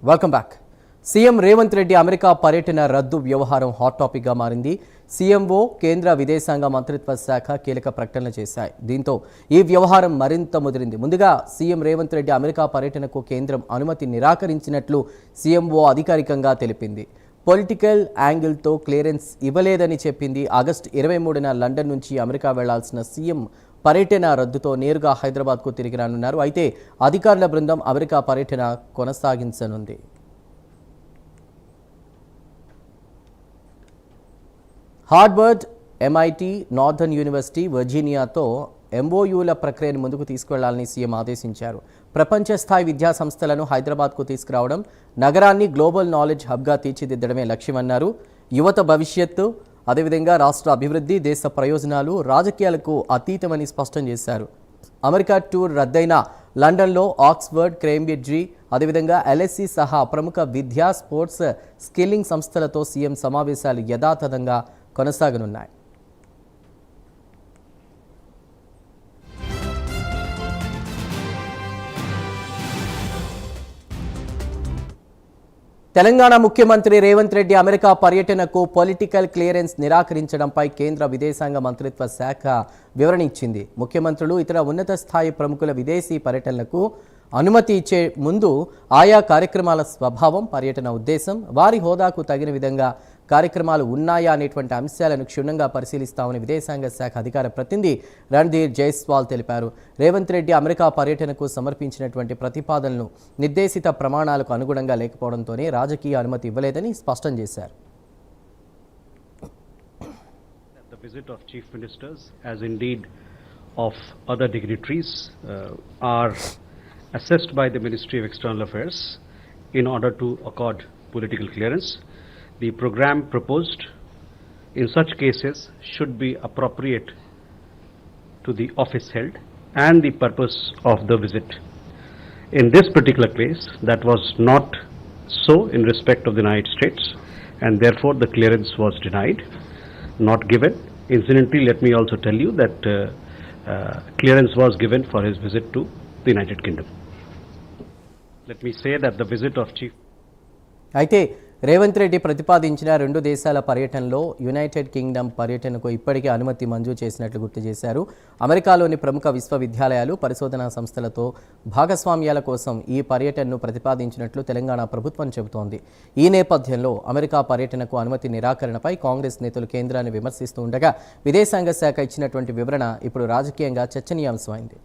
Welcome back. CM Revanth Reddy America పర్యటన రద్దు వ్యవహారం హాట్ టాపిక్గా మారింది. సీఎంఓ కేంద్ర విదేశాంగ మంత్రిత్వ శాఖ కీలక ప్రకటనలు చేశాయి. దీంతో ఈ వ్యవహారం మరింత ముదిరింది. ముందుగా సీఎం రేవంత్ రెడ్డి అమెరికా పర్యటనకు కేంద్రం అనుమతి నిరాకరించినట్లు సీఎంఓ అధికారికంగా తెలిపింది. పొలిటికల్ యాంగిల్తో క్లియరెన్స్ ఇవ్వలేదని చెప్పింది. ఆగస్టు 23న లండన్ నుంచి అమెరికా వెళ్లాల్సిన సీఎం పర్యటన రద్దుతో నేరుగా హైదరాబాద్కు తిరిగి రానున్నారు. అయితే అధికారుల బృందం అమెరికా పర్యటన కొనసాగించనుంది. హార్వర్డ్, MIT, నార్థర్న్ యూనివర్సిటీ, వర్జీనియాతో MOUల ప్రక్రియను ముందుకు తీసుకువెళ్లాలని సీఎం ఆదేశించారు. ప్రపంచ స్థాయి విద్యా సంస్థలను హైదరాబాద్కు తీసుకురావడం, నగరాన్ని గ్లోబల్ నాలెడ్జ్ హబ్గా తీర్చిదిద్దడమే లక్ష్యమన్నారు. యువత భవిష్యత్తు, అదేవిధంగా రాష్ట్ర అభివృద్ధి, దేశ ప్రయోజనాలు రాజకీయాలకు అతీతమని స్పష్టం చేశారు. అమెరికా టూర్ రద్దయిన లండన్లో ఆక్స్ఫర్డ్, కేంబ్రిడ్జి, అదేవిధంగా LSE సహా ప్రముఖ విద్యా, స్పోర్ట్స్, స్కిల్లింగ్ సంస్థలతో సీఎం సమావేశాలు యథాతథంగా కొనసాగనున్నాయి. తెలంగాణ ముఖ్యమంత్రి రేవంత్ రెడ్డి అమెరికా పర్యటనకు పొలిటికల్ క్లియరెన్స్ నిరాకరించడంపై కేంద్ర విదేశాంగ మంత్రిత్వ శాఖ వివరణ ఇచ్చింది. ముఖ్యమంత్రులు, ఇతర ఉన్నత స్థాయి ప్రముఖుల విదేశీ పర్యటనలకు అనుమతి ఇచ్చే ముందు ఆయా కార్యక్రమాల స్వభావం, పర్యటన ఉద్దేశం, వారి హోదాకు తగిన విధంగా కార్యక్రమాలు ఉన్నాయా అనేటువంటి అంశాలను క్షుణ్ణంగా పరిశీలిస్తామని విదేశాంగ శాఖ అధికార ప్రతినిధి రణ్ధీర్ జైస్వాల్ తెలిపారు. రేవంత్ రెడ్డి అమెరికా పర్యటనకు సమర్పించినటువంటి ప్రతిపాదనలు నిర్దేశిత ప్రమాణాలకు అనుగుణంగా లేకపోవడంతోనే రాజకీయ అనుమతి ఇవ్వలేదని స్పష్టం చేశారు. The visit of chief ministers, as indeed of other dignitaries, are assessed by the Ministry of External Affairs in order to accord political clearance. The program proposed in such cases should be appropriate to the office held and the purpose of the visit. In this particular case, that was not so in respect of the United States, and therefore the clearance was denied, not given. Incidentally, let me also tell you that clearance was given for his visit to the United Kingdom. Let me say that the visit of Chief అయితే రేవంత్ రెడ్డి ప్రతిపాదించిన 2 దేశాల పర్యటనలో United Kingdom పర్యటనకు ఇప్పటికే అనుమతి మంజూరు చేసినట్లు గుర్తు చేశారు. అమెరికాలోని ప్రముఖ విశ్వవిద్యాలయాలు, పరిశోధనా సంస్థలతో భాగస్వామ్యాల కోసం ఈ పర్యటనను ప్రతిపాదించినట్లు తెలంగాణ ప్రభుత్వం చెబుతోంది. ఈ నేపథ్యంలో అమెరికా పర్యటనకు అనుమతి నిరాకరణపై కాంగ్రెస్ నేతలు కేంద్రాన్ని విమర్శిస్తూ ఉండగా విదేశాంగ శాఖ ఇచ్చినటువంటి వివరణ ఇప్పుడు రాజకీయంగా చర్చనీయాంశమైంది.